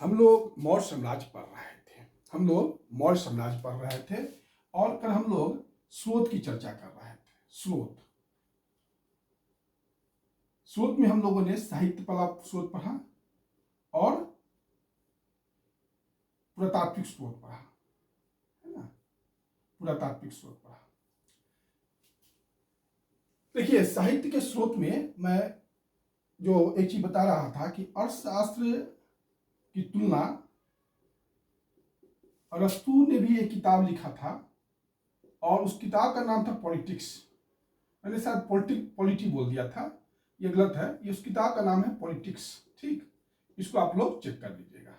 हम लोग मौर्य साम्राज्य पढ़ रहे थे। और कल हम लोग स्रोत की चर्चा कर रहे थे। स्रोत में हम लोगों ने साहित्य वाला स्रोत पढ़ा और पुरातात्विक स्रोत पढ़ा, है ना। पुरातात्विक स्रोत पढ़ा। देखिए, साहित्य के स्रोत में मैं जो एक चीज बता रहा था कि अर्थशास्त्र की तुलना, अरस्तू ने भी एक किताब लिखा था और उस किताब का नाम था पॉलिटिक्स। मैंने शायद पॉलिटी बोल दिया था, ये गलत है। ये उस किताब का नाम है पॉलिटिक्स, ठीक। इसको आप लोग चेक कर लीजिएगा।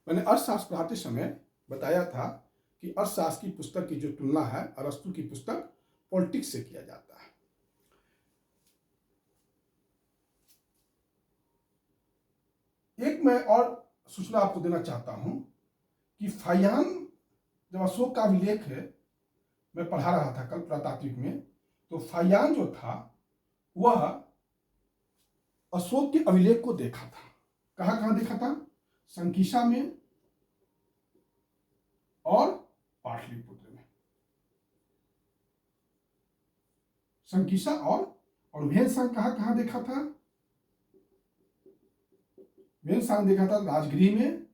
मैंने अर्थशास्त्र पढ़ाते समय बताया था कि अर्थशास्त्र की पुस्तक की जो तुलना है अरस्तू की पुस्तक पॉलिटिक्स से किया जाता है। एक मैं और सूचना आपको देना चाहता हूं कि फायान, जब अशोक का अभिलेख है, मैं पढ़ा रहा था कल पुरातात्विक में, तो फायान जो था वह अशोक के अभिलेख को देखा था। कहां देखा था? संकीसा में और पाटलिपुत्र में। संकीसा और वेनसांग कहां देखा था? वेनसांग देखा था राजगृह में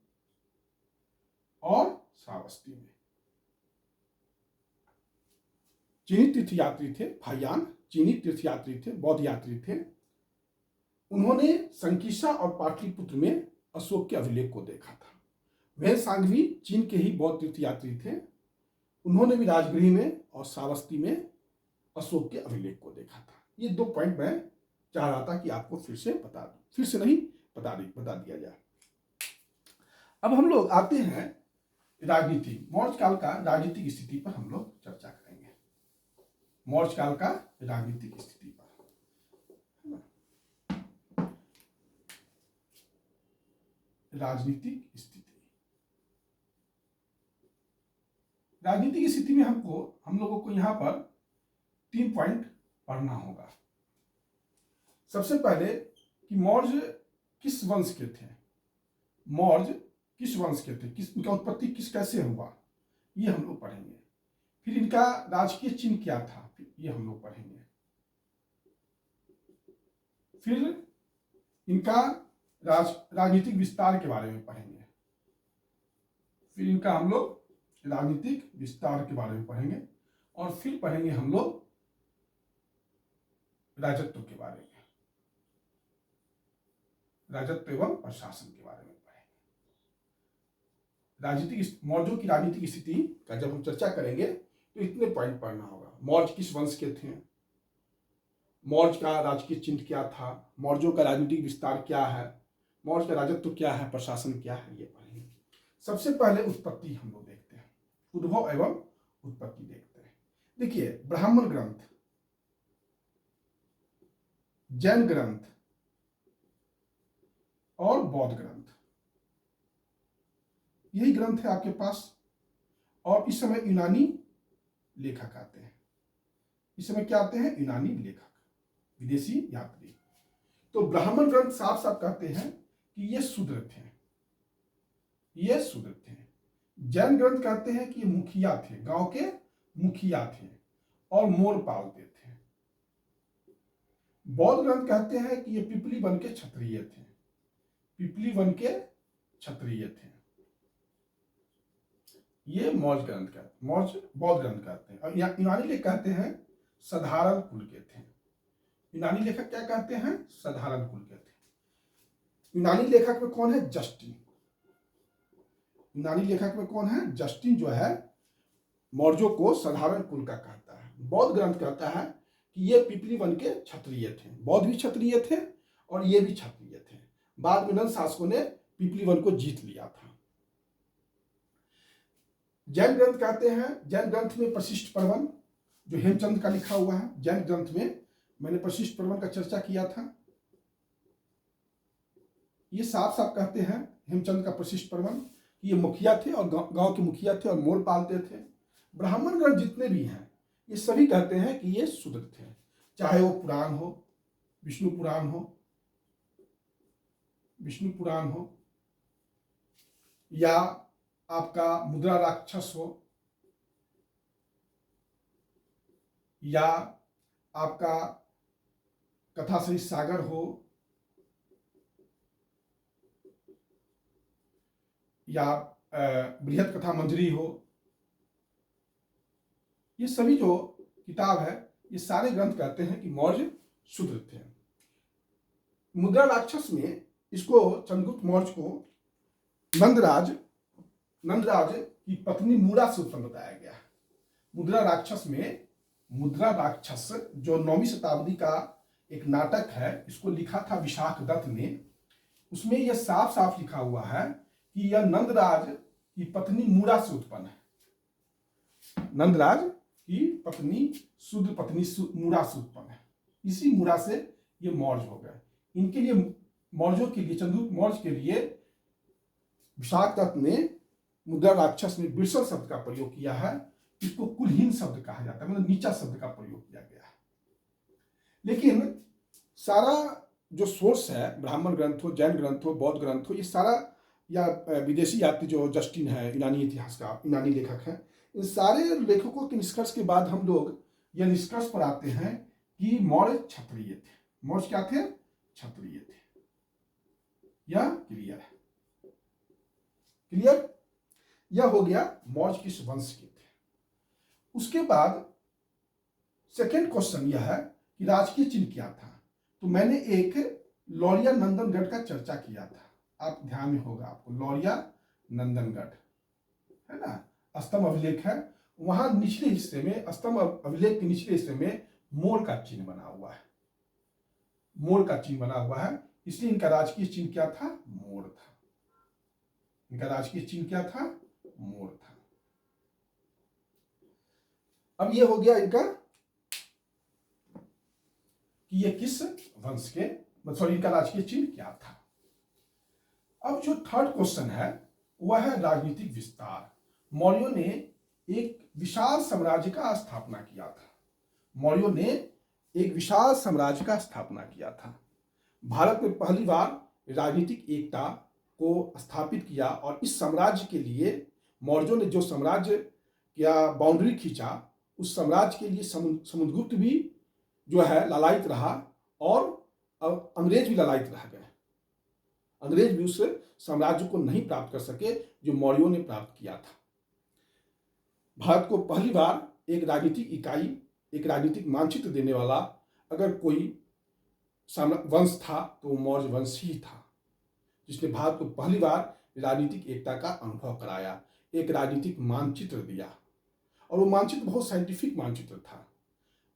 और श्रावस्ती में। चीनी तीर्थयात्री थे फायान, चीनी तीर्थयात्री थे, बौद्ध यात्री थे। उन्होंने संकीसा और पाटलिपुत्र में अशोक के अभिलेख को देखा था। वेनसांग भी चीन के ही बौद्ध तीर्थयात्री थे। उन्होंने भी राजगृह में और श्रावस्ती में अशोक के अभिलेख को देखा था। ये 2 पॉइंट मैं चाह रहा था कि आपको फिर से बता दिया जाए। अब हम लोग आते हैं राजनीति, मौर्य काल का राजनीतिक स्थिति पर हम लोग चर्चा करेंगे। मौर्य काल का राजनीतिक स्थिति पर, राजनीतिक स्थिति में हम लोगों को यहां पर 3 पॉइंट पढ़ना होगा। सबसे पहले कि मौर्य किस वंश के थे, इनका उत्पत्ति कैसे हुआ, ये हम लोग पढ़ेंगे। फिर इनका राजकीय चिन्ह क्या था, ये हम लोग पढ़ेंगे। फिर इनका राजनीतिक विस्तार के बारे में पढ़ेंगे। और फिर पढ़ेंगे हम लोग राजत्व के बारे में, राजत्व एवं प्रशासन के बारे में पढ़ेंगे। मौर्यों की राजनीतिक स्थिति का जब हम चर्चा करेंगे तो इतने पॉइंट पढ़ना होगा। मौर्य किस वंश के थे, मौर्य का राजकीय चिन्ह क्या था, मौर्यों का राजनीतिक विस्तार क्या है, मौर्य का राजत्व क्या है, प्रशासन क्या है, ये पढ़ेंगे। सबसे पहले उत्पत्ति हम लोग देखते हैं, उद्भव एवं उत्पत्ति देखते हैं। देखिए, ब्राह्मण ग्रंथ, जैन ग्रंथ और बौद्ध ग्रंथ, यही ग्रंथ है आपके पास। और इस समय यूनानी लेखक आते हैं। इस समय क्या आते हैं? यूनानी लेखक, विदेशी यात्री। तो ब्राह्मण ग्रंथ साफ साफ कहते हैं कि ये शूद्र थे। जैन ग्रंथ कहते हैं कि ये मुखिया थे, गांव के मुखिया थे और मोर पालते थे। बौद्ध ग्रंथ कहते हैं कि ये पिपली वन के क्षत्रिय थे। ये बौद्ध ग्रंथ कहते हैं। और यूनानी लेखक कहते हैं साधारण कुल के थे। यूनानी लेखक क्या कहते हैं? साधारण कुल के थे। यूनानी लेखक में कौन है? जस्टिन। जस्टिन जो है मौर्यों को साधारण कुल का कहता है। बौद्ध ग्रंथ कहता है कि ये पिपली वन के क्षत्रिय थे। बौद्ध भी क्षत्रिय थे और ये भी क्षत्रिय थे। बाद में नंद शासकों ने पिपली वन को जीत लिया था। जैन ग्रंथ कहते हैं, जैन ग्रंथ में प्रशिष्ट पर्वन जो हेमचंद का लिखा हुआ है, जैन ग्रंथ में मैंने प्रशिष्ट पर्वन का चर्चा किया था। ये साफ साफ कहते हैं हेमचंद का प्रशिष्ट पर्वन, ये मुखिया थे और गांव के मुखिया थे और मोर पालते थे। ब्राह्मण ग्रंथ जितने भी हैं ये सभी कहते हैं कि ये शूद्र थे, चाहे वो पुराण हो, विष्णु पुराण हो, या आपका मुद्रा राक्षस हो, या आपका कथाश्री सागर हो, या बृहद कथा मंजरी हो, ये सभी जो किताब है, ये सारे ग्रंथ कहते हैं कि मौर्य शूद्र थे। मुद्रा राक्षस में इसको चंद्रगुप्त मौर्य को नंदराज की पत्नी मूरा से उत्पन्न बताया गया है। मुद्रा राक्षस जो 9वीं शताब्दी का एक नाटक है, इसको लिखा था विशाख दत्त ने। उसमें यह साफ साफ लिखा हुआ है कि यह नंदराज की पत्नी मूरा से उत्पन्न है। नंदराज की पत्नी शूद्र पत्नी मूरा से उत्पन्न है। इसी मूरा से ये मौर्य हो गए। इनके लिए, मौर्यों के लिए, चंद्रगुप्त मौर्य के लिए विशाख दत्त ने मुद्रा राक्षस में बिरसल शब्द का प्रयोग किया है। इसको कुलहीन शब्द कहा जाता है, मतलब नीचा शब्द का प्रयोग किया गया है। लेकिन सारा जो सोर्स है, ब्राह्मण ग्रंथ हो, जैन ग्रंथ हो, बौद्ध ग्रंथ हो, ये सारा, या विदेशी यात्री जो जस्टिन है, यूनानी इतिहास का यूनानी लेखक है, इन सारे लेखकों के निष्कर्ष के बाद हम लोग यह निष्कर्ष पर आते हैं कि मौर्य क्षत्रिय थे। मौर्य क्या थे? क्षत्रिय थे। यह क्लियर है? क्लियर? यह हो गया मौर्य किस वंश के थे। उसके बाद सेकेंड क्वेश्चन यह है कि राजकीय चिन्ह क्या था। तो मैंने एक लौरिया नंदनगढ़ का चर्चा किया था, आप ध्यान में होगा आपको, लौरिया नंदनगढ़ है ना, स्तंभ अभिलेख है। वहां निचले हिस्से में, स्तंभ अभिलेख के निचले हिस्से में मोर का चिन्ह बना हुआ है। मोर का चिन्ह बना हुआ है, इसलिए इनका राजकीय चिन्ह क्या था? मोर था। इनका राजकीय चिन्ह क्या था? मोर था। अब ये हो गया इनका कि ये किस वंश के, सॉरी, इनका राजकीय चिन्ह क्या था। अब जो थर्ड क्वेश्चन है वह है राजनीतिक विस्तार। मौर्यों ने एक विशाल साम्राज्य का स्थापना किया था। मौर्यों ने एक विशाल साम्राज्य का स्थापना किया था। भारत में पहली बार राजनीतिक एकता को स्थापित किया, और इस साम्राज्य के लिए मौर्यों ने जो साम्राज्य या बाउंड्री खींचा, उस साम्राज्य के लिए समुद्रगुप्त भी जो है लालायित रहा, और अंग्रेज भी लालायित रह गए। अंग्रेज भी उस साम्राज्य को नहीं प्राप्त कर सके जो मौर्यों ने प्राप्त किया था। भारत को पहली बार एक राजनीतिक इकाई, एक राजनीतिक मानचित्र देने वाला अगर कोई वंश था तो वो मौर्य वंश ही था, जिसने भारत को पहली बार राजनीतिक एकता का अनुभव कराया, एक राजनीतिक मानचित्र दिया। और वो मानचित्र बहुत साइंटिफिक मानचित्र था।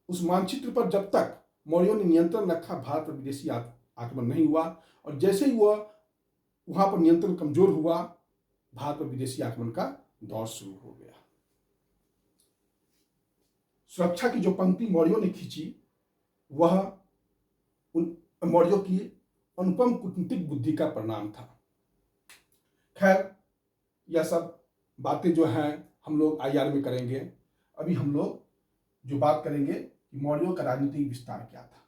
उस मानचित्र पर जब तक मौर्यों ने नियंत्रण रखा, भारत पर विदेशी आक्रमण नहीं हुआ, और जैसे ही वह वहां पर नियंत्रण कमजोर हुआ, भारत पर विदेशी आक्रमण का दौर शुरू हो गया। सुरक्षा की जो पंक्ति मौर्यों ने खींची, वह उन मौर्यों की अनुपम कूटनीतिक बुद्धि का परिणाम था। खैर, यह सब बातें जो हैं हम लोग IR में करेंगे। अभी हम लोग जो बात करेंगे कि मौर्यों का राजनीतिक विस्तार क्या था।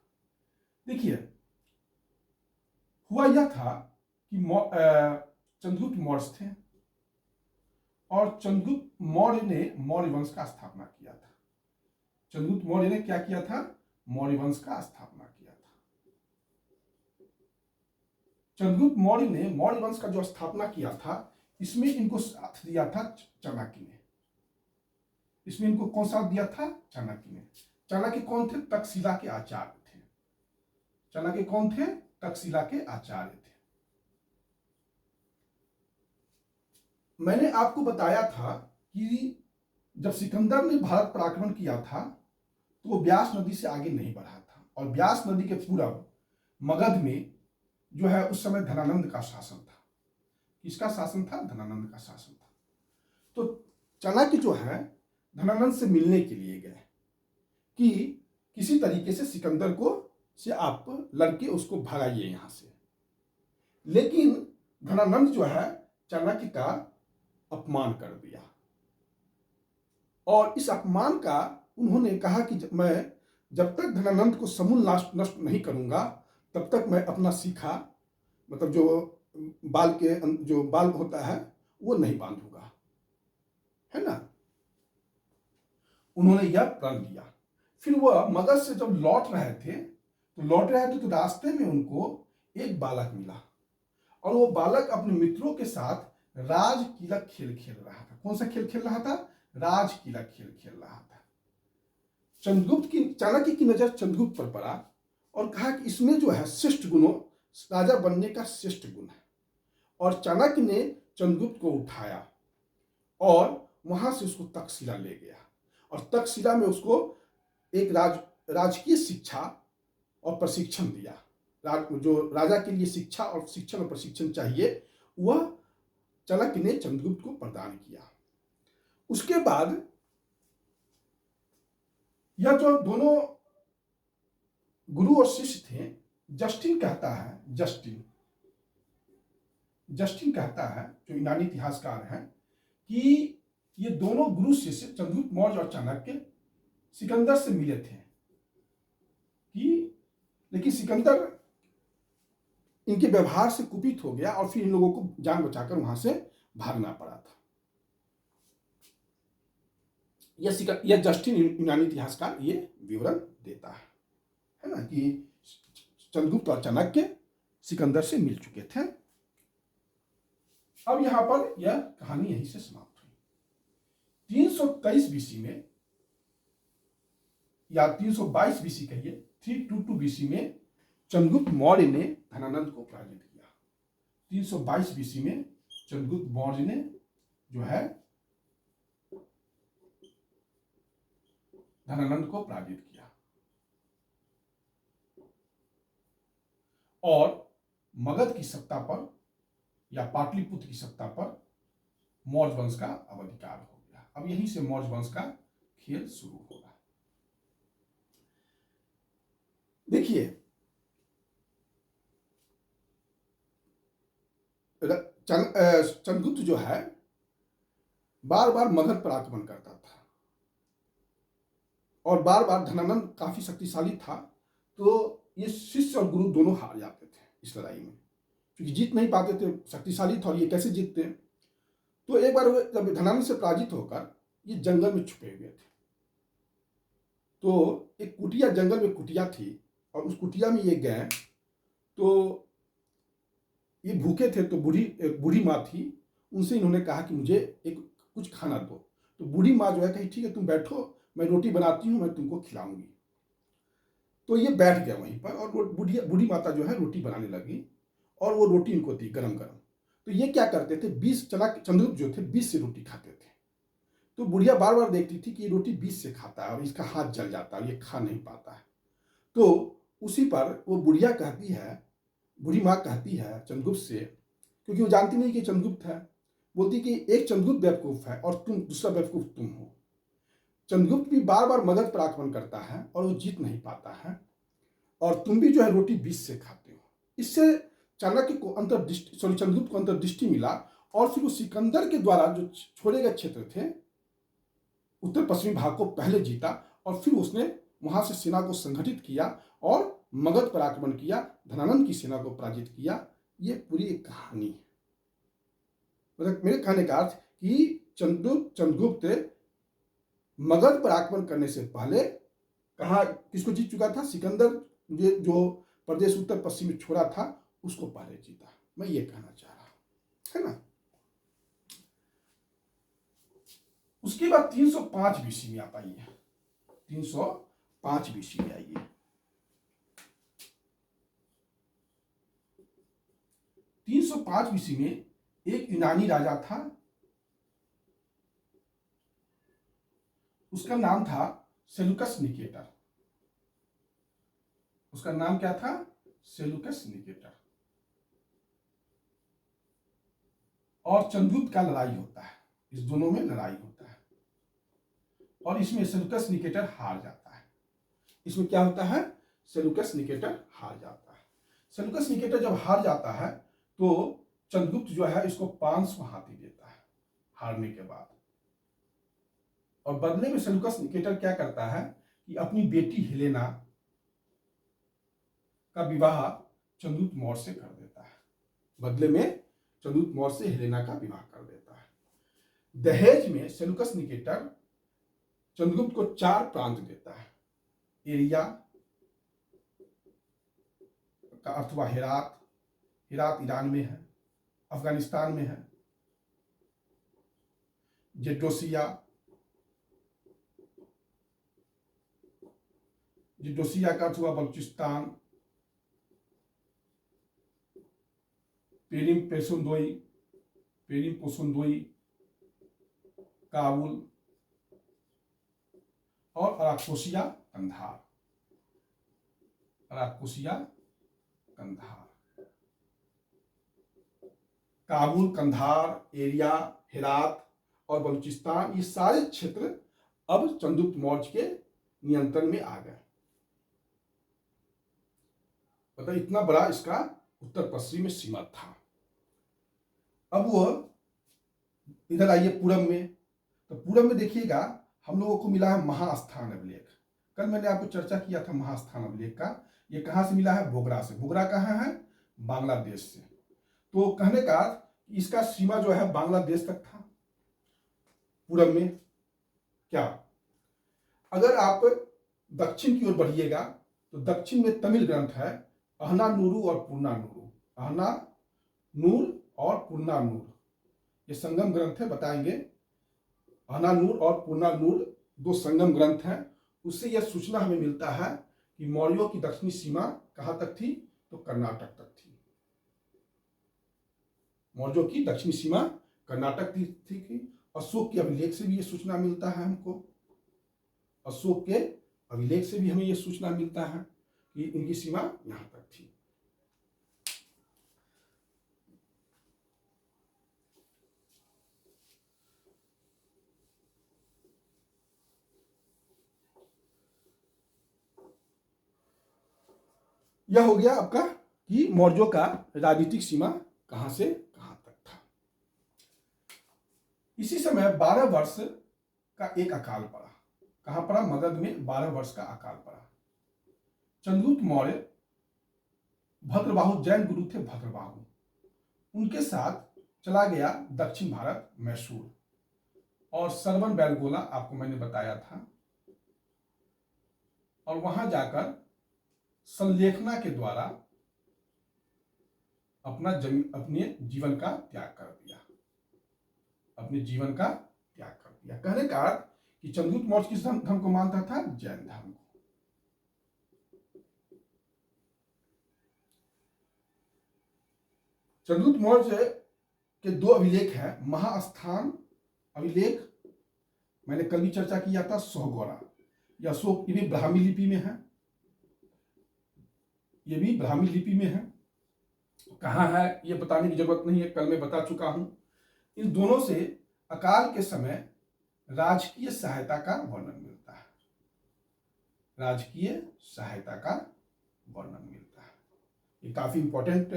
देखिए, हुआ यह था कि चंद्रगुप्त मौर्य थे, और चंद्रगुप्त मौर्य ने मौर्य वंश का स्थापना किया था। चंद्रगुप्त मौर्य ने क्या किया था? मौर्य वंश का स्थापना किया था। चंद्रगुप्त मौर्य ने मौर्य वंश का जो स्थापना किया था, इसमें इनको साथ दिया था चाणक्य ने। इसमें इनको कौन साथ दिया था? चाणक्य ने। चाणक्य कौन थे? तक्षशिला के आचार्य थे। चाणक्य कौन थे? तक्षशिला के आचार्य थे। मैंने आपको बताया था कि जब सिकंदर ने भारत पर आक्रमण किया था तो वो ब्यास नदी से आगे नहीं बढ़ा था, और ब्यास नदी के पूरब मगध में जो है उस समय धनानंद का शासन था। किसका शासन था? धनानंद का शासन था। तो चाणक्य जो है धनानंद से मिलने के लिए गए कि किसी तरीके से सिकंदर को से आप लड़के उसको भगाइए यहां से। लेकिन धनानंद जो है चाणक्य का अपमान कर दिया, और इस अपमान का उन्होंने कहा कि मैं जब तक धनानंद को समूल नष्ट नहीं करूंगा तब तक मैं अपना सीखा, मतलब जो बाल होता है वो नहीं बांधूंगा, है ना। उन्होंने यह प्रण लिया। फिर वह मगध से जब लौट रहे थे तो रास्ते में उनको एक बालक मिला, और वो बालक अपने मित्रों के साथ राज किलक खेल खेल रहा था। कौन सा खेल खेल रहा था? राज किलक खेल खेल रहा था। चाणक्य की नजर चंद्रगुप्त पर पड़ा और कहा कि इसमें जो है श्रेष्ठ गुणों, राजा बनने का श्रेष्ठ गुण है। और चाणक्य ने चंद्रगुप्त को उठाया और वहां से उसको तक्षशिला ले गया, और तक्षशिला में उसको एक राजकीय शिक्षा और प्रशिक्षण दिया। जो राजा के लिए शिक्षा और शिक्षण और प्रशिक्षण चाहिए, वह चाणक्य ने चंद्रगुप्त को प्रदान किया। उसके बाद यह जो दोनों गुरु और शिष्य थे, जस्टिन कहता है, जो यूनानी इतिहासकार हैं, कि ये दोनों गुरु शिष्य चंद्रगुप्त मौर्य और चाणक्य सिकंदर से मिले थे, लेकिन सिकंदर इनके व्यवहार से कुपित हो गया और फिर इन लोगों को जान बचाकर वहां से भागना पड़ा था। यह जस्टिन यूनानी इतिहासकार ये विवरण देता है ना, कि चंद्रगुप्त और चाणक्य सिकंदर से मिल चुके थे। अब यहां पर यह कहानी यहीं से समाप्त हुई। 323 बीसी में, या 322 बीसी कहिए, 322 बीसी में चंद्रगुप्त मौर्य ने धनानंद को पराजित किया। 322 बीसी में चंद्रगुप्त मौर्य ने जो है धनानंद को पराजित किया, और मगध की सत्ता पर या पाटलिपुत्र की सत्ता पर मौर्य वंश का अधिकार हो गया। अब यहीं से मौर्य वंश का खेल शुरू होगा। देखिए, चंद्रगुप्त जो है बार बार मगध पर आक्रमण करता था, और बार बार धनानंद काफी शक्तिशाली था, तो ये शिष्य और गुरु दोनों हार जाते थे इस लड़ाई में, क्योंकि जीत नहीं पाते थे, शक्तिशाली था, और ये कैसे जीतते। तो एक बार जब धनानंद से पराजित होकर ये जंगल में छुपे हुए थे, तो एक कुटिया, जंगल में कुटिया थी, और उस कुटिया में ये गए, तो ये भूखे थे, तो बूढ़ी माँ थी, उनसे इन्होंने कहा कि मुझे कुछ खाना दो। तो बूढ़ी माँ जो है कही, ठीक है तुम बैठो, मैं रोटी बनाती हूँ, मैं तुमको खिलाऊंगी। तो ये बैठ गया वहीं पर, और बूढ़ी माता जो है रोटी बनाने लगी, और वो रोटी इनको दी गरम गरम। तो ये क्या करते थे, 20 चंद्रगुप्त जो थे 20 से रोटी खाते थे। तो बुढ़िया बार बार देखती थी कि ये रोटी 20 से खाता है और इसका हाथ जल जाता है, ये खा नहीं पाता है। तो उसी पर वो बूढ़ी माँ कहती है चंद्रगुप्त से, क्योंकि वो जानती नहीं कि चंद्रगुप्त है, बोलती कि एक चंद्रगुप्त बेवकूफ है और दूसरा बेवकूफ तुम हो। चंद्रगुप्त भी बार बार मगध पर आक्रमण करता है और वो जीत नहीं पाता है, और तुम भी जो है रोटी 20 से खाते हो। इससे चंद्रगुप्त को अंतर्दृष्टि मिला, और फिर वो सिकंदर के द्वारा जो छोड़े गए क्षेत्र थे उत्तर पश्चिमी भाग को पहले जीता, और फिर उसने वहां से सेना को संगठित किया और मगध पर आक्रमण किया, धनानंद की सेना को पराजित किया। ये पूरी एक कहानी है। मतलब मेरे कहने का अर्थ कि चंद्रगुप्त मगध पर आक्रमण करने से पहले किसको जीत चुका था? सिकंदर जो प्रदेश उत्तर पश्चिम में छोड़ा था उसको पहले जीता। मैं ये कहना चाह रहा हूं, है ना। उसके बाद 305 बीसी में आप आइए, 305 बीसी में आइए। 305 बीसी में एक यूनानी राजा था, उसका नाम था सेलुकस निकेटर। उसका नाम क्या था? Seleucus Nicator. और चंद्रगुप्त का लड़ाई होता है, इस दोनों में लड़ाई होता है, और इसमें सेलुकस निकेटर हार जाता है। इसमें क्या होता है? सेलुकस निकेटर हार जाता है। सेलुकस निकेटर जब हार जाता है तो चंद्रगुप्त जो है इसको 500 हाथी देता है हारने के बाद, और बदले में सेलुकस निकेटर क्या करता है कि अपनी बेटी हेलेना का विवाह चंद्रगुप्त मौर्य से कर देता है। बदले में चंद्रगुप्त मौर्य से हेलेना का विवाह कर देता है। दहेज में सेल्यूकस निकेटर चंद्रगुप्त को 4 प्रांत देता है। एरिया का अर्थ हुआ हेरात, हेरात ईरान में है, अफगानिस्तान में है। जेडोसिया, जेडोसिया का अर्थ हुआ बलूचिस्तान। पेरिम पेसुंदोई, पेरिम पोसुंदोई काबुल, और Arachosia Kandahar, Arachosia Kandahar. Kabul, Kandahar, Aria, Herat और बलूचिस्तान, ये सारे क्षेत्र अब चंद्रगुप्त मौर्य के नियंत्रण में आ गए। पता इतना बड़ा इसका उत्तर पश्चिम में सीमा था। अब वो इधर आइए पूरब में, तो पूरब में देखिएगा हम लोगों को मिला है महास्थान अभिलेख। कल मैंने आपको चर्चा किया था महास्थान अभिलेख का। ये कहाँ से मिला है? बोगरा से। बोगरा कहाँ है? बांग्लादेश से। तो कहने का इसका सीमा जो है बांग्लादेश तक था पूरब में। क्या अगर आप दक्षिण की ओर बढ़िएगा तो दक्षिण में तमिल ग्रंथ है अहना नूरू और पूर्णा नूरू। अहना नूर और पूर्णा नूर ये संगम ग्रंथ है, बताएंगे। अहना नूर और पूर्णा नूर 2 संगम ग्रंथ हैं। उससे यह सूचना हमें मिलता है कि मौर्यों की दक्षिणी सीमा कहां तक थी? तो कर्नाटक तक थी। मौर्यों की दक्षिणी सीमा कर्नाटक थी। अशोक के अभिलेख से भी यह सूचना मिलता है हमको। अशोक के अभिलेख से भी हमें यह सूचना मिलता है कि इनकी सीमा यहां तक थी। यह हो गया आपका कि मौर्यों का राजनीतिक सीमा कहां से कहां तक था। इसी समय 12 वर्ष का एक अकाल पड़ा। कहां पड़ा? मगध में 12 वर्ष का अकाल पड़ा। चंद्रगुप्त मौर्य भद्रबाहु, जैन गुरु थे भद्रबाहु, उनके साथ चला गया दक्षिण भारत, मैसूर, और सरवन बेलगोला आपको मैंने बताया था। और वहां जाकर संलेखना के द्वारा अपने जीवन का त्याग कर दिया। अपने जीवन का त्याग कर दिया। कहने का अर्थ कि चंद्रगुप्त मौर्य किस धर्म को मानता था? जैन धर्म को। चंद्रगुप्त मौर्य के 2 अभिलेख हैं। महास्थान अभिलेख मैंने कल भी चर्चा किया था, सोहगौरा। यह अशोक, ये भी ब्राह्मी लिपि में है। ये भी ब्राह्मी लिपि में है। कहाँ है ये बताने की जरूरत नहीं है, कल मैं बता चुका हूं। इन दोनों से अकाल के समय राजकीय सहायता का वर्णन मिलता है। राजकीय सहायता का वर्णन मिलता है। ये काफी इंपॉर्टेंट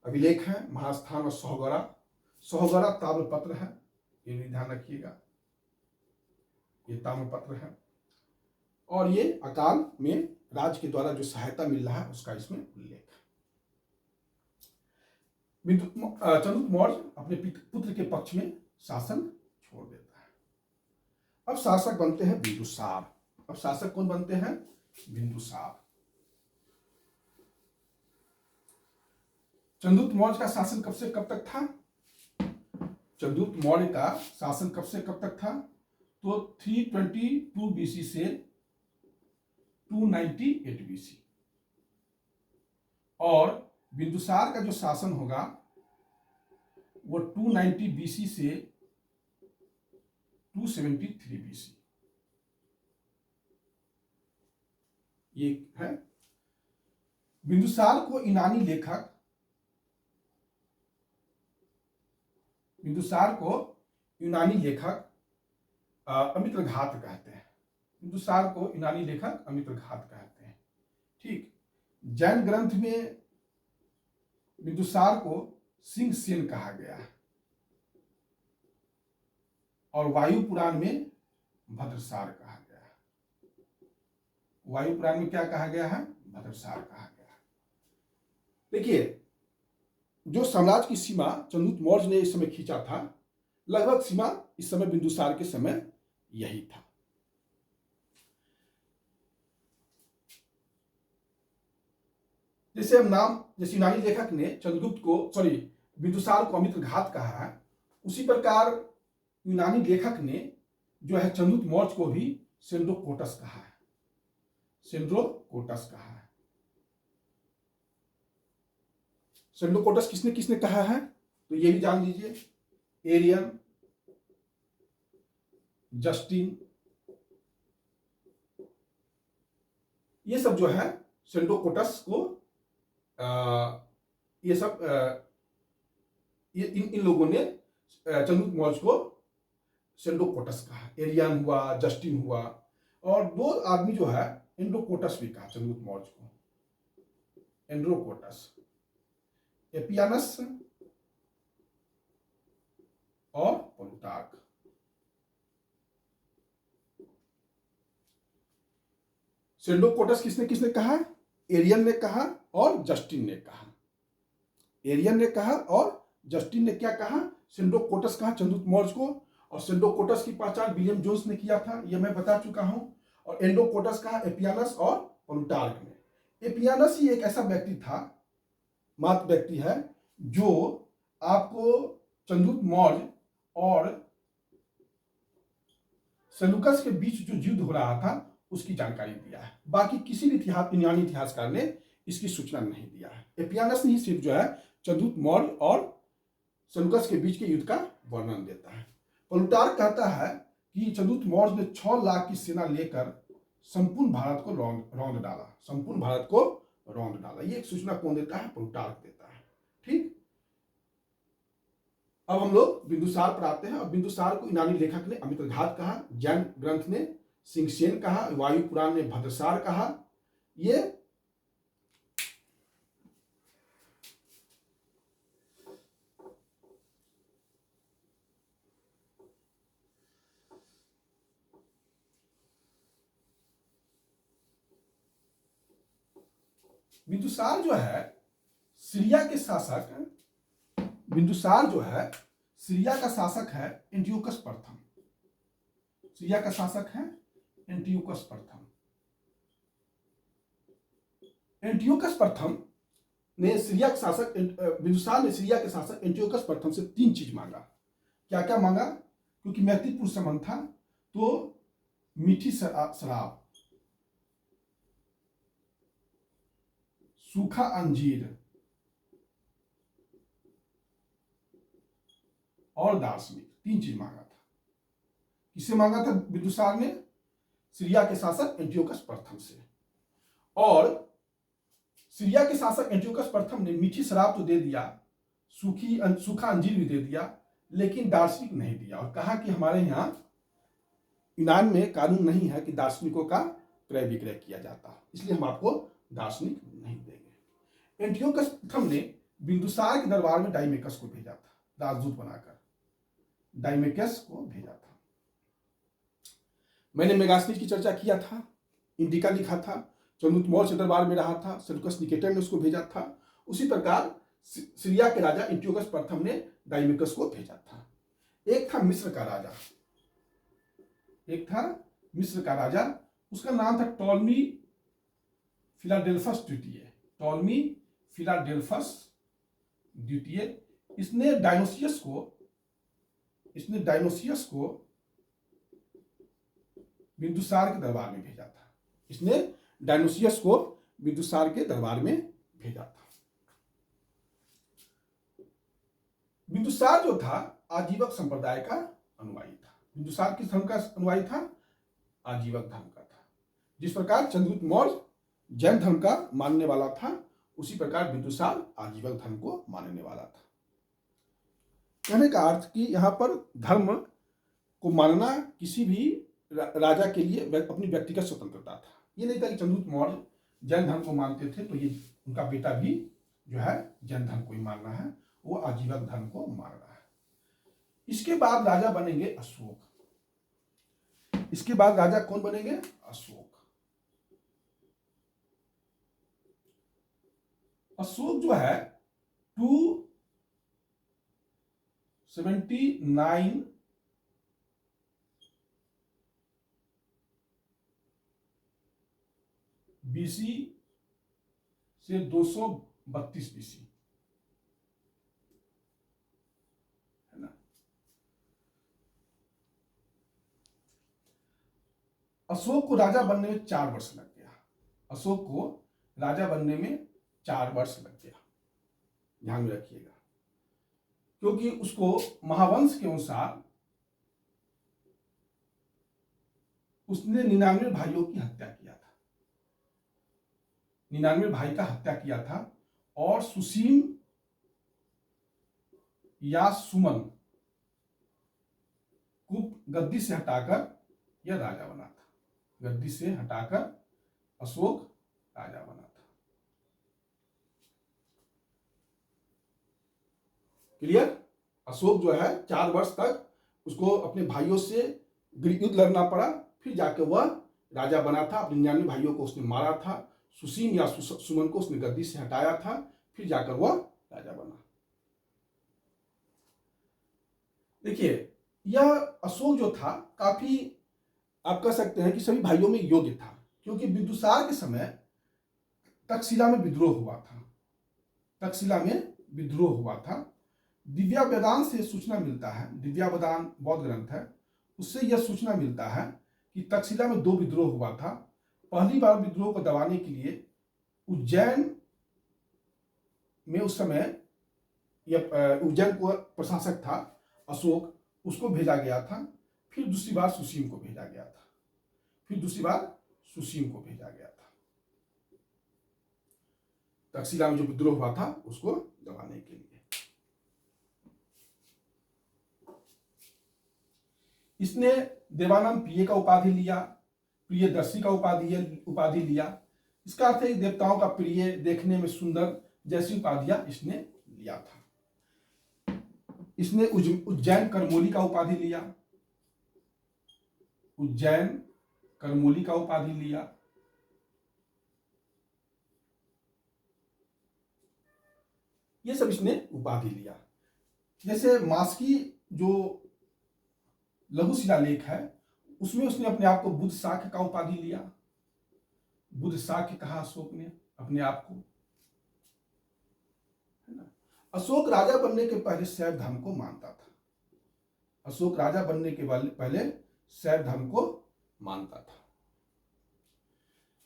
अभिलेख है, महास्थान और सोहगौरा। सोहगौरा ताम्रपत्र है, ये भी ध्यान रखिएगा। ये ताम्रपत्र है और ये अकाल में राज्य के द्वारा जो सहायता मिल रहा है उसका इसमें उल्लेख है। चंद्रगुप्त मौर्य अपने पुत्र के पक्ष में शासन छोड़ देता है। अब शासक बनते हैं बिंदुसार। अब शासक कौन बनते हैं? बिंदुसार। चंद्रगुप्त मौर्य का शासन कब से कब तक था? चंद्रगुप्त मौर्य का शासन कब से कब तक था? तो 322 बीसी से 298 बीसी। और बिंदुसार का जो शासन होगा वो 290 बीसी से 273 बीसी। ये है। बिंदुसार को यूनानी लेखक अमित्रघात कहते हैं। बिंदुसार को यूनानी लेखक अमित्रघात कहते हैं। ठीक। जैन ग्रंथ में बिंदुसार को सिंह सेन कहा गया है और वायु पुराण में भद्रसार कहा गया है। वायु पुराण में क्या कहा गया है? भद्रसार कहा गया है। देखिए, जो साम्राज्य की सीमा चंद्रगुप्त मौर्य ने इस समय खींचा था, लगभग सीमा इस समय बिंदुसार के समय यही था। जैसे यूनानी लेखक ने चंद्रगुप्त को बिंदुसार को अमित्र घात कहा है, उसी प्रकार यूनानी लेखक ने जो है चंद्रगुप्त मौर्य को भी सेंड्रोकोटस कहा है, सेंड्रोकोटस कहा है। सेंड्रोकोटस किसने किसने कहा है तो ये भी जान लीजिए, एरियन, जस्टिन, ये सब जो है सेंड्रोकोटस को ये सब इन लोगों ने चंद्रगुप्त मौर्य को सेंड्रोकोटस कहा। एरियन हुआ, जस्टिन हुआ, और दो आदमी जो है एंड्रोकोटस भी कहा चंद्रगुप्त मौर्य को, एंड्रोकोटस, एपियानस और प्लूटार्क। सेंड्रोकोटस किसने किसने कहा? एरियन ने कहा और जस्टिन ने कहा। एरियन ने कहा और जस्टिन ने क्या कहा? सेंड्रोकोटस कहा चंद्रगुप्त मौर्य को, और सेंड्रोकोटस की पहचान विलियम जोन्स ने किया था, यह मैं बता चुका हूं। और एंड्रोकोटस कहा एपियानस और प्लूटार्क ने। एपियानस ही एक ऐसा व्यक्ति था, मात्र व्यक्ति है, जो आपको चंद्रगुप्त मौर्य और सेलुकस के बीच जो युद्ध हो रहा था उसकी जानकारी दिया है। बाकी किसी भी यूनानी इतिहासकार ने इसकी सूचना नहीं दिया है। एपियानस ने ही सिर्फ जो है चंद्रगुप्त मौर्य और सेलुकस के बीच के युद्ध का वर्णन देता है। प्लूटार्क कहता है कि चंद्रगुप्त मौर्य ने 6 लाख की सेना लेकर संपूर्ण भारत को रौंद डाला, संपूर्ण भारत को रौंद डाला। ये एक सूचना कौन देता है? प्लूटार्क देता है। ठीक, अब हम लोग बिंदुसार पर आते हैं। और बिंदुसार को यूनानी लेखक ने अमित्रघात कहा, जैन ग्रंथ ने सिंहसेन कहा, वायु पुराण ने भद्रसार कहा। ये बिंदुसार जो है सीरिया के शासक, बिंदुसार जो है सीरिया का शासक है एंटियोकस प्रथम। सीरिया का शासक है एंटियोकस प्रथम। एंटियोकस प्रथम ने सीरिया के शासक, बिंदुसार ने सीरिया के शासक एंटियोकस प्रथम से 3 चीज मांगा। क्या क्या मांगा? क्योंकि मैत्रीपूर्ण संबंध था, तो मीठी शराब, सूखा अंजीर और दार्शनिक, 3 चीज मांगा था। किससे मांगा था बिंदुसार ने? सीरिया के शासक एंटियोकस प्रथम से। और सीरिया के शासक एंटियोकस प्रथम ने मीठी शराब तो दे दिया, सूखा अंजीर भी दे दिया, लेकिन दार्शनिक नहीं दिया। और कहा कि हमारे यहाँ यूनान में कानून नहीं है कि दार्शनिकों का क्रय विक्रय किया जाता, इसलिए हम आपको दार्शनिक नहीं देंगे। एंटियोकस प्रथम ने बिंदुसार के दरबार में डाइमेकस को भेजा था, राजदूत बनाकर डाइमेकस को भेजा था। मैंने मेगास्थनीज की चर्चा किया था, इंडिका लिखा था, चंद्रगुप्त मौर्य के दरबार में रहा था, सेल्यूकस निकेटर ने उसको भेजा था। उसी प्रकार सीरिया के राजा एंटियोकस प्रथम ने डाइमेकस को भेजा था। एक था मिस्र का राजा, एक था मिस्र का राजा, उसका नाम था टॉलमी फिलाडेल्फस द्वितीय। टॉलमी फिलाडेल्फस द्वितीय। इसने डायनोसियस को बिंदुसार के दरबार में भेजा था। इसने डायनोसियस को बिंदुसार के दरबार में भेजा था। बिंदुसार जो था आजीवक संप्रदाय का अनुयायी था। बिंदुसार किस धर्म का अनुयायी था? आजीवक धर्म का था। जिस प्रकार चंद्रगुप्त मौर्य जैन धर्म का मानने वाला था, उसी प्रकार बिंदुसार आजीवक धर्म को मानने वाला था। कहने का अर्थ कि यहां पर धर्म को मानना किसी भी राजा के लिए अपनी व्यक्तिगत स्वतंत्रता था। ये नहीं था कि चंद्रगुप्त मौर्य जैन धर्म को मानते थे तो ये उनका बेटा भी जो है जैन धर्म को ही मानना है, वो आजीवक धर्म को मान रहा है। इसके बाद राजा बनेंगे अशोक। इसके बाद राजा कौन बनेंगे? अशोक। अशोक जो है 79 BC से 232 BC, है ना। अशोक को राजा बनने में 4 वर्ष लग गया। अशोक को राजा बनने में 4 वर्ष लग गया, ध्यान में रखिएगा, क्योंकि उसको महावंश के अनुसार उसने 99 भाइयों की हत्या किया था, 99 भाई का हत्या किया था, और सुसीम या सुमन को गद्दी से हटाकर यह राजा बना था। गद्दी से हटाकर अशोक राजा बना था। क्लियर। अशोक जो है 4 वर्ष तक उसको अपने भाइयों से युद्ध लड़ना पड़ा, फिर जाके वह राजा बना था। अपने 99 भाइयों को उसने मारा था, सुसीम या सुमन को उसने गद्दी से हटाया था, फिर जाकर वह राजा बना। देखिए, यह अशोक जो था काफी, आप कह सकते हैं कि सभी भाइयों में योग्य था, क्योंकि बिंदुसार के समय तक्षशिला में विद्रोह हुआ था। तक्षशिला में विद्रोह हुआ था। दिव्या वेदांत से सूचना मिलता है, दिव्या वेदांत बौद्ध ग्रंथ है, उससे यह सूचना मिलता है कि तक्षशिला में 2 विद्रोह हुआ था। पहली बार विद्रोह को दबाने के लिए उज्जैन में उस समय उज्जैन को प्रशासक था अशोक, उसको भेजा गया था। फिर दूसरी बार सुसीम को भेजा गया था, फिर दूसरी बार सुसीम को भेजा गया था तक्षशिला में जो विद्रोह हुआ था उसको दबाने के लिए। इसने देवानंद प्रिय का उपाधि लिया, प्रियदर्शी का उपाधि लिया। इसका अर्थ है देवताओं का प्रिय, देखने में सुंदर जैसी उपाधियां इसने लिया था। इसने उज्जैन करमोली का उपाधि लिया, उज्जैन करमोली का उपाधि लिया। ये सब इसने उपाधि लिया। जैसे मास्की जो लघु शिलालेख है उसमें उसने अपने आप को बुद्ध शाक्य का उपाधि लिया। बुद्ध शाक्य कहा अशोक ने अपने आप को, है ना। अशोक राजा बनने के पहले शैव धर्म को मानता था। अशोक राजा बनने के पहले शैव धर्म को मानता था।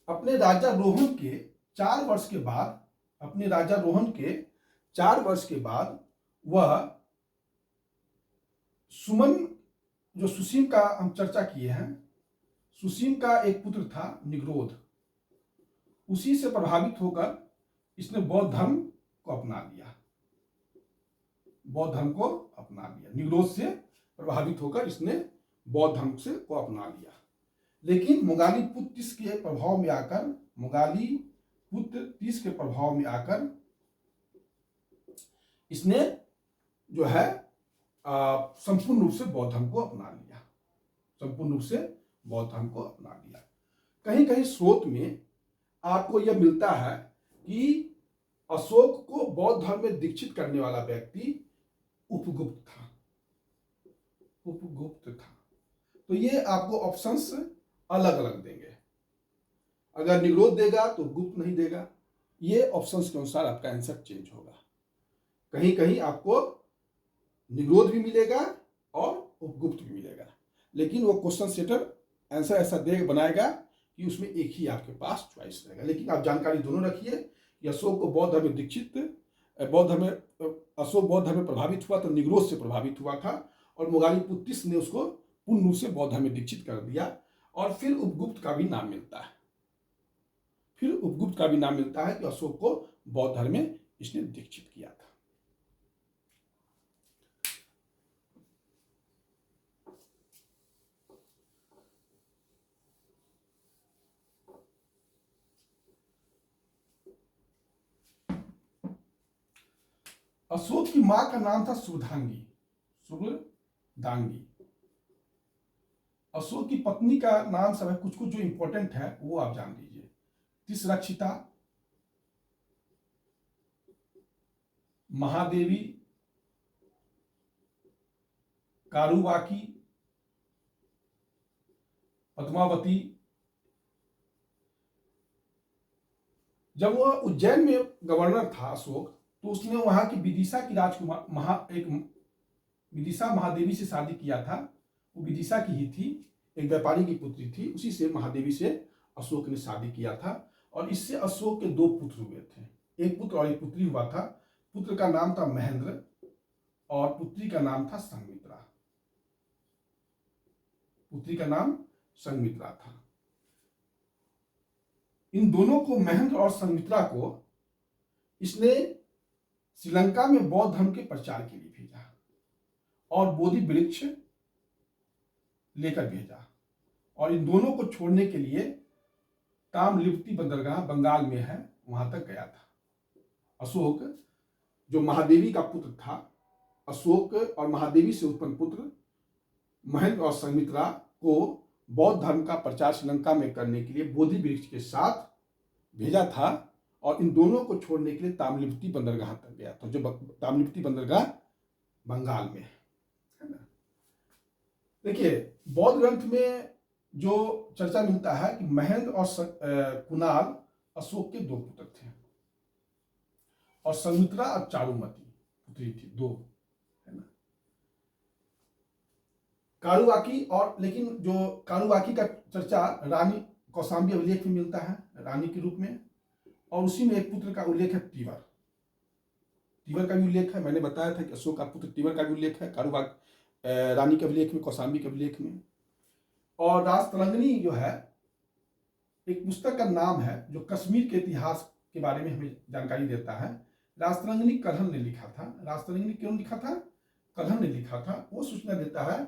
अपने राजारोहण के 4 वर्ष के बाद, अपने राजारोहण के 4 वर्ष के बाद वह सुमन, जो सुसीम का हम चर्चा किए हैं, सुसीम का एक पुत्र था निग्रोध, उसी से प्रभावित होकर इसने बौद्ध धर्म को अपना लिया। बौद्ध धर्म को अपना लिया, निग्रोध से प्रभावित होकर इसने बौद्ध धर्म से को अपना लिया। लेकिन मोगाली पुत्र तीस के प्रभाव में आकर, मोगाली पुत्र तीस के प्रभाव में आकर इसने जो है संपूर्ण रूप से बौद्ध धर्म को अपना लिया, संपूर्ण रूप से बौद्ध धर्म को अपना लिया। कहीं कहीं स्रोत में आपको यह मिलता है कि अशोक को बौद्ध धर्म में दीक्षित करने वाला व्यक्ति उपगुप्त था, उपगुप्त था। तो ये आपको ऑप्शंस अलग अलग देंगे, अगर निग्रोध देगा तो गुप्त नहीं देगा। ये ऑप्शंस के अनुसार आपका आंसर चेंज होगा। कहीं कहीं आपको निग्रोध भी मिलेगा और उपगुप्त भी मिलेगा, लेकिन वो क्वेश्चन सेटर आंसर ऐसा बनाएगा कि उसमें एक ही आपके पास चॉइस रहेगा। लेकिन आप जानकारी दोनों रखिए कि अशोक को बौद्ध धर्म में दीक्षित, अशोक बौद्ध धर्म में प्रभावित हुआ तो निग्रोध से प्रभावित हुआ था, और मोगाली पुत्र ने उसको पूर्ण रूप से बौद्ध धर्म में दीक्षित कर दिया। और फिर उपगुप्त का भी नाम मिलता है, फिर उपगुप्त का भी नाम मिलता है कि अशोक को बौद्ध धर्म में इसने दीक्षित किया था। अशोक की मां का नाम था शुभदांगी, शुभदांगी। अशोक की पत्नी का नाम सब है, कुछ कुछ जो इंपॉर्टेंट है वो आप जान लीजिए। तिसरक्षिता, महादेवी, कारुवाकी, पद्मावती। जब वह उज्जैन में गवर्नर था अशोक, तो उसने वहां की विदिशा की राजकुमार एक विदिशा महादेवी से शादी किया था। वो विदिशा की ही थी, एक व्यापारी की पुत्री थी, उसी से महादेवी से अशोक ने शादी किया था। और इससे अशोक के 2 पुत्र हुए थे, एक पुत्र और एक पुत्री हुआ था। पुत्र का नाम था महेंद्र और पुत्री का नाम था संघमित्रा। पुत्री का नाम संघमित्रा था। इन दोनों को, महेंद्र और संघमित्रा को, इसने श्रीलंका में बौद्ध धर्म के प्रचार के लिए भेजा और बोधि वृक्ष लेकर भेजा। और इन दोनों को छोड़ने के लिए तामलिप्ति बंदरगाह बंगाल में है, वहां तक गया था। अशोक जो महादेवी का पुत्र था, अशोक और महादेवी से उत्पन्न पुत्र महेंद्र और संघमित्रा को बौद्ध धर्म का प्रचार श्रीलंका में करने के लिए बोधि वृक्ष के साथ भेजा था। और इन दोनों को छोड़ने के लिए तामलिप्ति बंदरगाह तक गया था, जो तामलिप्ति बंदरगाह बंगाल में है ना। देखिए, बौद्ध ग्रंथ में जो चर्चा मिलता है कि महेंद्र और कुणाल अशोक के 2 पुत्र थे और संघमित्रा और चारुमती पुत्री थी, 2, है ना। कारुवाकी, और लेकिन जो कारुवाकी का चर्चा रानी कौशाम्बी अभिलेख में मिलता है, रानी के रूप में। और उसी में एक पुत्र का उल्लेख है तीवर। तीवर का भी उल्लेख है। मैंने बताया था कि अशोक का पुत्र तीवर का भी उल्लेख है रानी के अभिलेख में, कौशाम्बी के अभिलेख में। और राजतरंगिणी जो है, एक पुस्तक का नाम है जो कश्मीर के इतिहास के बारे में हमें जानकारी देता है। राजतरंगिणी कल्हण ने लिखा था। राजतरंगिणी क्यों लिखा था? कल्हण ने लिखा था। वो सूचना देता है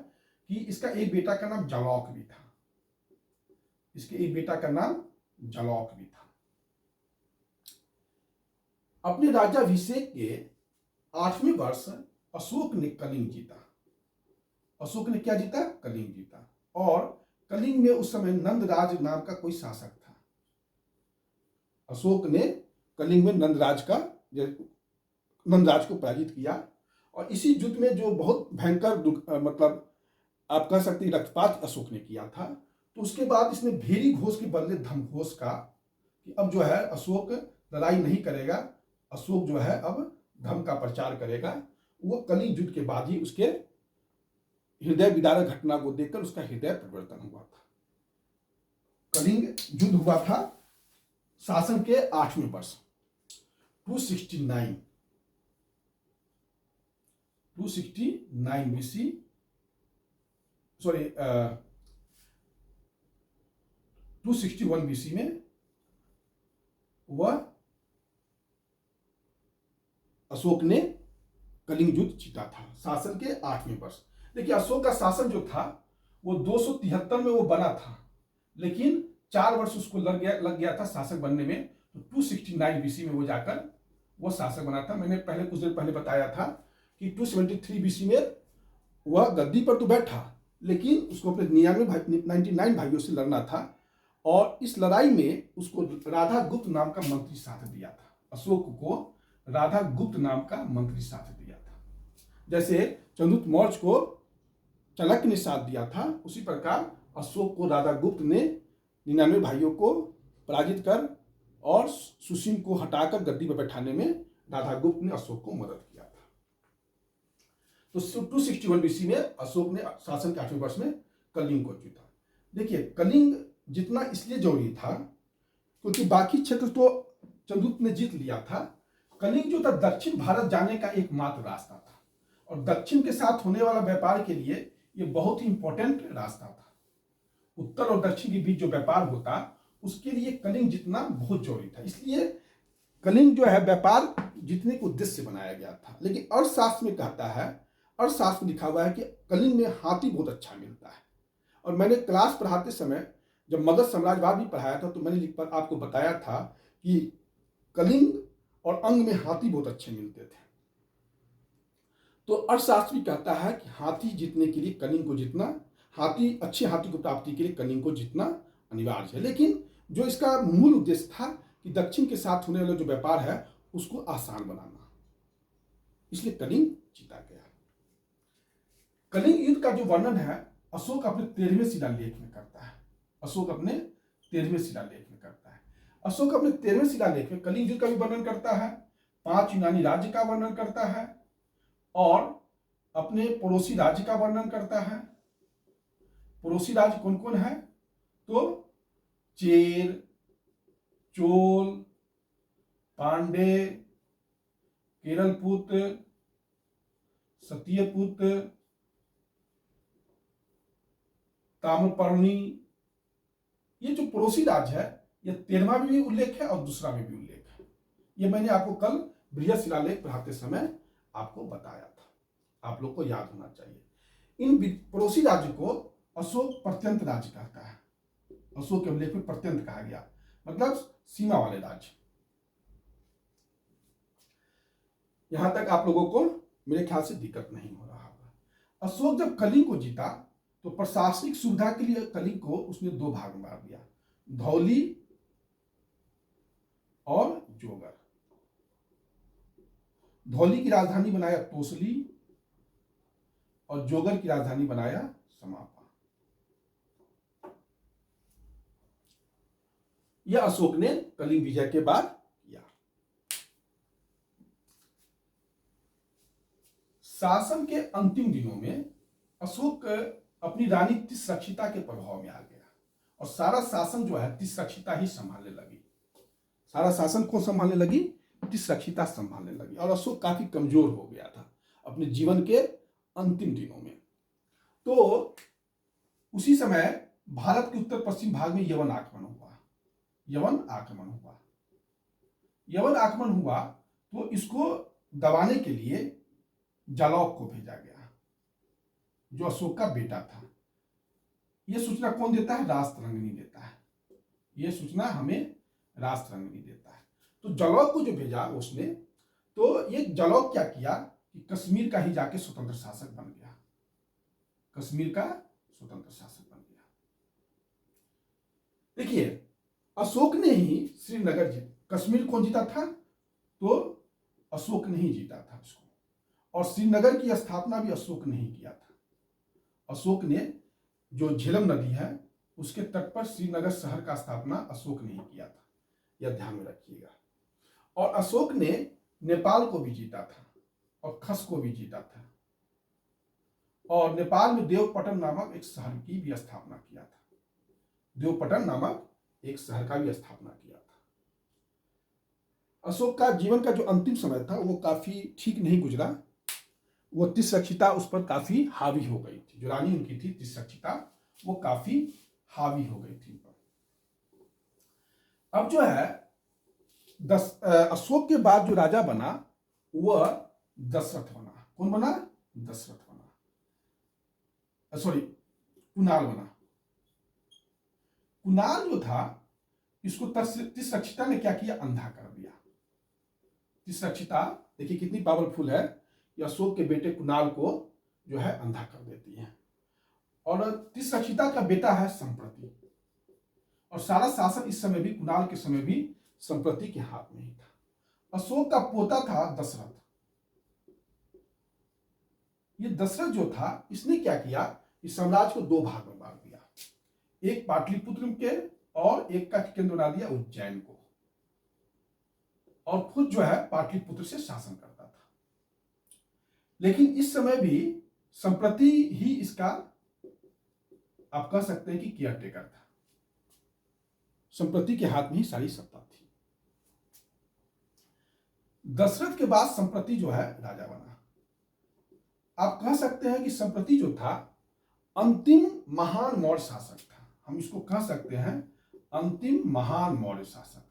कि इसका एक बेटा का नाम जालौक भी था। इसके एक बेटा का नाम जालौक भी था। अपने राज्याभिषेक के 8वें वर्ष अशोक ने कलिंग जीता। अशोक ने क्या जीता? कलिंग जीता। और कलिंग में उस समय नंदराज नाम का कोई शासक था। अशोक ने कलिंग में नंदराज को पराजित किया। और इसी युद्ध में जो बहुत भयंकर मतलब आप कह सकते हैं रक्तपात अशोक ने किया था, तो उसके बाद इसने भेरी घोष के बदले धमघोष का कि अब जो है अशोक लड़ाई नहीं करेगा, अशोक जो है अब धर्म का प्रचार करेगा। वो कलिंग युद्ध के बाद ही उसके हृदय विदारक घटना को देखकर उसका हृदय परिवर्तन हुआ था। कलिंग युद्ध हुआ था शासन के 8वें वर्ष 269 BC, सॉरी 261 BC में वह अशोक ने कलिंग युद्ध जीता था, शासन के 8वें वर्ष। देखिए, अशोक का शासन जो था वो 273 में वो बना था, लेकिन 4 वर्ष उसको लग गया था शासक बनने में। तो 269 BC में वो जाकर वो शासक बना था। मैंने पहले कुछ देर पहले बताया था कि 273 BC में वह गद्दी पर तो बैठा, लेकिन उसको अपने 99 भाइयों से लड़ना था। और इस लड़ाई में उसको राधा गुप्त नाम का मंत्री साथ दिया था। अशोक को राधा गुप्त नाम का मंत्री साथ दिया था। जैसे चंद्रगुप्त मौर्य को चाणक्य ने साथ दिया था, उसी प्रकार अशोक को राधा गुप्त ने 99 भाइयों को पराजित कर और सुसीम को हटाकर गद्दी पर बैठाने में राधा गुप्त ने अशोक को मदद किया था। तो 261 BC में अशोक ने शासन के 8वें वर्ष में कलिंग को जीता। देखिए, कलिंग जितना इसलिए जरूरी था क्योंकि बाकी क्षेत्र तो चंद्रगुप्त ने जीत लिया था। कलिंग जो था दक्षिण भारत जाने का एकमात्र रास्ता था, और दक्षिण के साथ होने वाला व्यापार के लिए यह बहुत ही इंपॉर्टेंट रास्ता था। उत्तर और दक्षिण के बीच जो व्यापार होता, उसके लिए कलिंग जीतना बहुत जरूरी था। इसलिए कलिंग जो है व्यापार जीतने के उद्देश्य से बनाया गया था। लेकिन अर्थशास्त्र में कहता है, अर्थशास्त्र में लिखा हुआ है कि कलिंग में हाथी बहुत अच्छा मिलता है। और मैंने क्लास पढ़ाते समय जब मगध साम्राज्यवाद भी पढ़ाया था, तो मैंने आपको बताया था कि कलिंग और अंग में हाथी बहुत अच्छे मिलते थे। तो अर्थशास्त्र भी कहता है कि हाथी जीतने के लिए कलिंग को जीतना, अच्छे हाथी को प्राप्ति के लिए कलिंग को जीतना अनिवार्य है। लेकिन जो इसका मूल उद्देश्य था कि दक्षिण के साथ होने वाला जो व्यापार है उसको आसान बनाना, इसलिए कलिंग जीता गया। कलिंग युद्ध का जो वर्णन है अशोक अपने 13वें शिलालेख में करता है। अशोक अपने 13वें शिलालेख में करता है। अशोक अपने 13वें शिलालेख में कलिंग युद्ध का भी वर्णन करता है, 5 यूनानी राज्य का वर्णन करता है और अपने पड़ोसी राज्य का वर्णन करता है। पड़ोसी राज्य कौन कौन है? तो चेर, चोल, पांडे, केरलपुत्र, सत्यपुत्र, ताम्रपर्णी, ये जो पड़ोसी राज्य है ये 13वां में भी उल्लेख है और दूसरा में भी उल्लेख है। ये मैंने आपको कल बृहद शिलालेख पढ़ाते समय आपको बताया था, आप लोग को याद होना चाहिए। इन पड़ोसी राज्य को अशोक प्रत्यंत राज्य कहता है। अशोक के उल्लेख में प्रत्यंत कहा गया, मतलब सीमा वाले राज्य। यहां तक आप लोगों को मेरे ख्याल से दिक्कत नहीं हो रहा होगा। अशोक जब कलिंग को जीता तो प्रशासनिक सुविधा के लिए कलिंग को उसने 2 भाग में बांट दिया, धौली और जोगर। धौली की राजधानी बनाया तोसली और जोगर की राजधानी बनाया समापा। यह अशोक ने कलिंग विजय के बाद किया। शासन के अंतिम दिनों में अशोक अपनी रानी तिस्रक्षिता के प्रभाव में आ गया और सारा शासन जो है तिस्रक्षिता ही संभालने लगी। सारा शासन को संभालने लगी, तिस्रक्षिता संभालने लगी और अशोक काफी कमजोर हो गया था अपने जीवन के अंतिम दिनों में। तो उसी समय भारत के उत्तर पश्चिम भाग में यवन आक्रमण हुआ। यवन आक्रमण हुआ तो इसको दबाने के लिए जालौक को भेजा गया, जो अशोक का बेटा था। यह सूचना कौन देता है? राष्ट्ररंगिनी देता है। यह सूचना हमें राष्ट्ररंगिनी देता है। तो जालौक को जो भेजा उसने, तो ये जालौक क्या किया कि कश्मीर का ही जाके स्वतंत्र शासक बन गया। कश्मीर का स्वतंत्र शासक बन गया। देखिए, अशोक ने ही श्रीनगर कश्मीर कौन जीता था? तो अशोक ने ही जीता था इसको, और श्रीनगर की स्थापना भी अशोक ने ही किया था। अशोक ने जो झेलम नदी है उसके तट पर श्रीनगर शहर का स्थापना अशोक ने ही किया था, यह ध्यान में रखिएगा। और अशोक ने नेपाल को भी जीता था और खस को भी जीता था, और नेपाल में देवपटन नामक एक शहर की भी स्थापना किया था। देवपटन नामक एक शहर का भी स्थापना किया था। अशोक का जीवन का जो अंतिम समय था वो काफी ठीक नहीं गुजरा। वो तिस्रक्षिता उस पर काफी हावी हो गई थी। जो रानी उनकी थी तिस्रक्षिता, वो काफी हावी हो गई थी। अब जो है अशोक के बाद जो राजा बना वह दशरथ बना। कौन बना? दशरथ बना, सॉरी कुणाल बना। कुणाल जो था इसको तिस्रक्षिता ने क्या किया? अंधा कर दिया। तिस्रक्षिता देखिए कितनी पावरफुल है, ये अशोक के बेटे कुणाल को जो है अंधा कर देती है। और तिस्रक्षिता का बेटा है संप्रति, और सारा शासन इस समय भी कुणाल के समय भी संप्रति के हाथ में ही था। अशोक का पोता था दशरथ। ये दशरथ जो था इसने क्या किया? इस साम्राज्य को 2 भाग में बांट दिया, एक पाटलिपुत्र के और एक का केंद्र बना दिया उज्जैन को, और खुद जो है पाटलिपुत्र से शासन करता था। लेकिन इस समय भी संप्रति ही इसका आप कह सकते हैं कि केयरटेकर था। संप्रति के हाथ में ही सारी सत्ता थी। दशरथ के बाद संप्रति जो है राजा बना। आप कह सकते हैं कि संप्रति जो था अंतिम महान मौर्य शासक था। हम इसको कह सकते हैं अंतिम महान मौर्य शासक।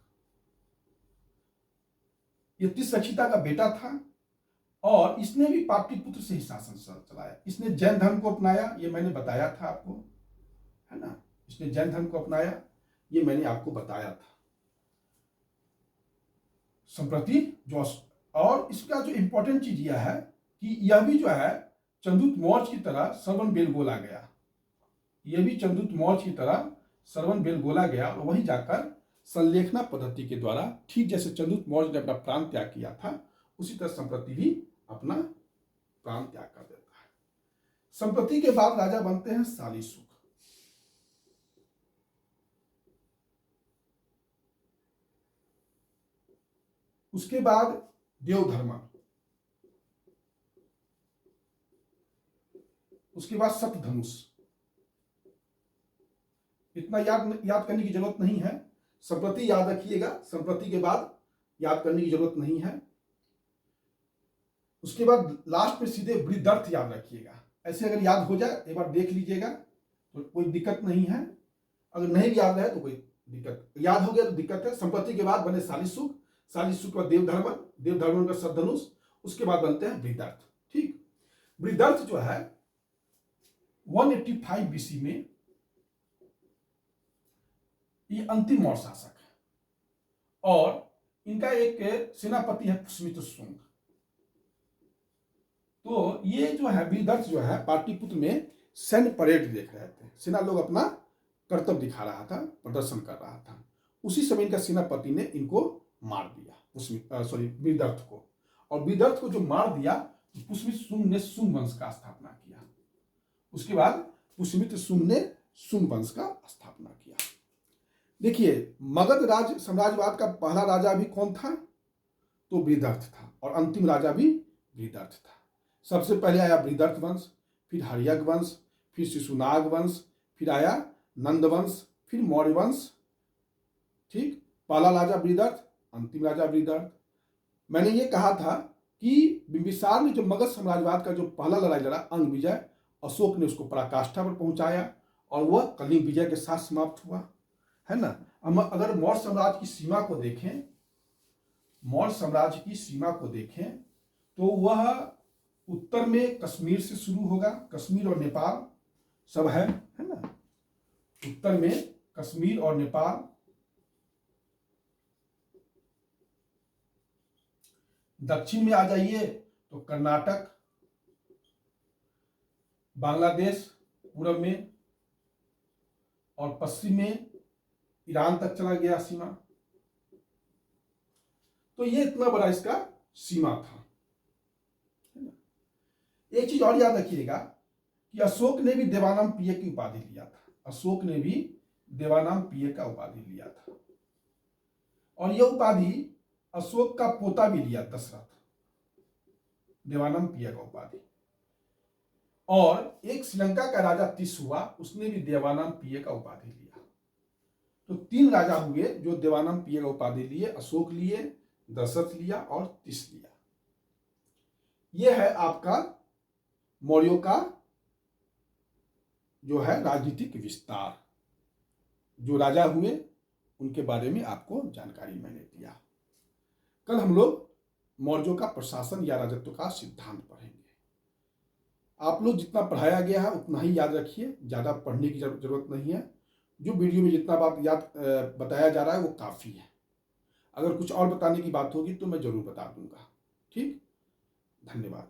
ये तिस्रक्षिता का बेटा था और इसने भी पाटलिपुत्र से ही शासन चलाया। इसने जैन धर्म को अपनाया, ये मैंने बताया था आपको, है ना। इसने जैन धर्म को अपनाया, ये मैंने आपको बताया था। संप्रति जो, और इसका जो इंपॉर्टेंट चीज यह है कि यह भी जो है चंद्रगुप्त मौर्य की तरह श्रवण बेलगोला गया। यह भी चंद्रगुप्त मौर्य की तरह श्रवण बेलगोला गया और वहीं जाकर संलेखना पद्धति के द्वारा, ठीक जैसे चंद्रगुप्त मौर्य ने अपना प्राण त्याग किया था, उसी तरह संप्रति भी अपना प्राण त्याग कर देता है। संप्रति के बाद राजा बनते हैं शालीसुख। उसके बाद देवधर्मन, उसके बाद सप्तधनुष। इतना याद करने की जरूरत नहीं है, संप्रति याद रखिएगा, संप्रति के बाद याद करने की जरूरत नहीं है। उसके बाद लास्ट में सीधे वृद्धर्थ याद रखिएगा। ऐसे अगर याद हो जाए एक बार देख लीजिएगा तो कोई दिक्कत नहीं है, अगर नहीं भी याद रहे तो कोई दिक्कत, याद हो गया तो दिक्कत है। संप्रति के बाद बने शालीसुख, शालीसुख के बाद देवधर्मन, देवधर्मन का सप्तधनुष, उसके बाद बनते हैं वृद्धर्थ। ठीक, वृद्धर्थ जो है 185 बीसी में ये अंतिम मौर्य शासक है और इनका एक सेनापति है पुष्यमित्र शुंग। तो ये जो है वृद्धर्थ जो है पाटलिपुत्र में सैन्य परेड देख रहे थे, सेना लोग अपना कर्तव्य दिखा रहा था, प्रदर्शन कर रहा था। उसी समय इनका सेनापति ने इनको मार दिया, वृद्धर्थ को। और वृद्धर्थ को जो मार दिया तो पुष्यमित्र शुंग ने शुंग वंश का स्थापना किया। उसके बाद पुष्यमित्र शुंग ने शुंग वंश का स्थापना किया। देखिए, मगध राज साम्राज्यवाद का पहला राजा भी कौन था? तो वृद्धर्थ था और अंतिम राजा भी वृद्धर्थ था। सबसे पहले आया वृद्धर्थ वंश, फिर हर्यक वंश, फिर शिशुनाग वंश, फिर आया नंद वंश, फिर मौर्य वंश। ठीक, पहला राजा वृद्धर्थ, अंतिम राजा वृद्धर्थ। मैंने ये कहा था कि बिंबिसार ने जो मगध साम्राज्यवाद का जो पहला लड़ाई लड़ा अंग विजय, अशोक ने उसको पराकाष्ठा पर पहुंचाया और वह कलिंग विजय के साथ समाप्त हुआ, है ना। अगर मौर्य साम्राज्य की सीमा को देखें, मौर्य साम्राज्य की सीमा को देखें तो वह उत्तर में कश्मीर से शुरू होगा, कश्मीर और नेपाल सब है ना। उत्तर में कश्मीर और नेपाल, दक्षिण में आ जाइए तो कर्नाटक, बांग्लादेश पूर्व में, और पश्चिम में ईरान तक चला गया सीमा। तो ये इतना बड़ा इसका सीमा था। एक चीज और याद रखिएगा कि अशोक ने भी देवानामप्रिय की उपाधि लिया था, अशोक ने भी देवानामप्रिय का उपाधि लिया था। और यह उपाधि अशोक का पोता भी लिया, दशरथ, देवानामप्रिय का उपाधि। और एक श्रीलंका का राजा तिस हुआ, उसने भी देवानामप्रिय का उपाधि लिया। तो 3 राजा हुए जो देवानामप्रिय का उपाधि लिए, अशोक लिए, दशरथ लिया और तिस लिया। यह है आपका मौर्यों का जो है राजनीतिक विस्तार। जो राजा हुए उनके बारे में आपको जानकारी मैंने दिया। कल हम लोग मौर्यों का प्रशासन या राजत्व का सिद्धांत पढ़ेंगे। आप लोग जितना पढ़ाया गया है उतना ही याद रखिए, ज़्यादा पढ़ने की जरूरत नहीं है। जो वीडियो में जितना बात याद बताया जा रहा है वो काफ़ी है। अगर कुछ और बताने की बात होगी तो मैं ज़रूर बता दूंगा। ठीक, धन्यवाद।